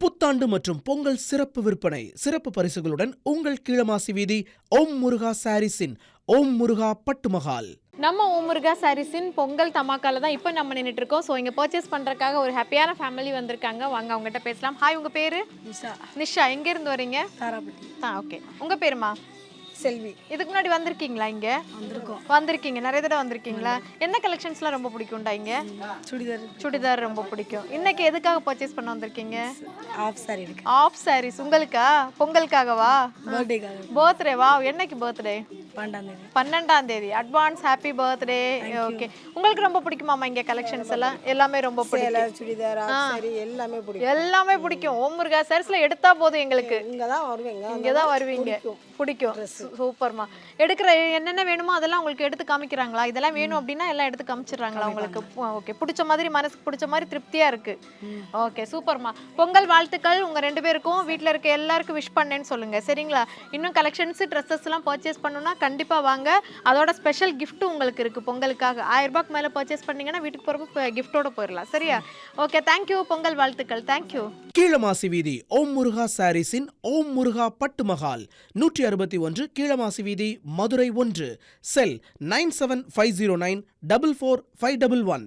புத்தாண்டு மற்றும் பொங்கல் சிறப்பு விற்பனை சிறப்பு பரிசுகளுடன் உங்கள் கீழமாசி வீதி ஓம் முருகா சாரீஸின் ஓம் முருகா பட்டு மஹால். நம்ம ஓம் முருகா சாரீஸின் பொங்கல் தமாக்கால தான் இப்போ நம்ம நின்றுட்டு இருக்கோம். ஸோ இங்கே பர்ச்சேஸ் பண்ணுறதுக்காக ஒரு ஹாப்பியான ஃபேமிலி வந்திருக்காங்க. வாங்க அவங்ககிட்ட பேசலாம். ஹாய், உங்கள் பேர்? நிஷா. எங்கேருந்து வரீங்க? தாராபட்டி. ஓகே. உங்கள் பேருமா? செல்வி. இதுக்கு முன்னாடி வந்திருக்கீங்களா? இங்கே வந்திருக்கீங்க, நிறைய தடவை வந்திருக்கீங்களா? என்ன கலெக்ஷன்ஸ்லாம் ரொம்ப பிடிக்கும்டா? இங்கே சுடிதார் ரொம்ப பிடிக்கும். இன்னைக்கு எதுக்காக பர்ச்சேஸ் பண்ண வந்திருக்கீங்க? ஆஃப் சாரீஸ். உங்களுக்கா? பொங்கலுக்காகவா? பர்த்டேவா? என்னைக்கு பர்த்டே? 12ஆம் தேதி. Advance happy birthday. ஓகே. உங்களுக்கு ரொம்ப பிடிக்குமாமா இங்க கலெக்ஷன்ஸ் எல்லாம்? எல்லாமே ரொம்ப பிடிக்கும். சுடிதார், சாரி எல்லாமே பிடிக்கும். எல்லாமே பிடிக்கும். ஓம் முருகா சாரீஸ்ல எடுத்தா போதும் எங்களுக்கு. இங்க தான் வருவீங்க. பிடிக்கும். சூப்பர்மா. எடுக்கிற என்னென்ன வேணுமோ அதெல்லாம் உங்களுக்கு எடுத்து காமிக்கிறாங்களா? இதெல்லாம் வேணும் அப்படின்னா எல்லாம் எடுத்து காமிச்சிடுறாங்களா உங்களுக்கு? ஓகே. பிடிச்ச மாதிரி, மனசுக்கு பிடிச்ச மாதிரி திருப்தியா இருக்கு. ஓகே, சூப்பர்மா. பொங்கல் வாழ்த்துக்கள் உங்க 2 பேருக்கும். வீட்டில் இருக்க எல்லாருக்கும் விஷ் பண்ணேன்னு சொல்லுங்க, சரிங்களா? இன்னும் கலெக்ஷன்ஸ், ட்ரெஸ்ஸஸ் எல்லாம் பர்ச்சேஸ் பண்ணணும்னா கண்டிப்பா வாங்க. அதோட ஸ்பெஷல் கிஃப்ட் உங்களுக்கு இருக்கு பொங்கலுக்காக. 1000 ரூபாய்க்கு மேல பர்ச்சேஸ் பண்ணீங்கன்னா வீட்டுக்கு போறப்ப கிஃப்டோட போயிடலாம், சரியா? Okay, thank you. பொங்கல் வாழ்த்துக்கள். தேங்க்யூ. கீழமாசி வீதி ஓம் முருகா சாரீஸின் ஓம் முருகா பட்டு மஹால் 161 கீழமாசி வீதி, மதுரை 1. செல் 9750944511.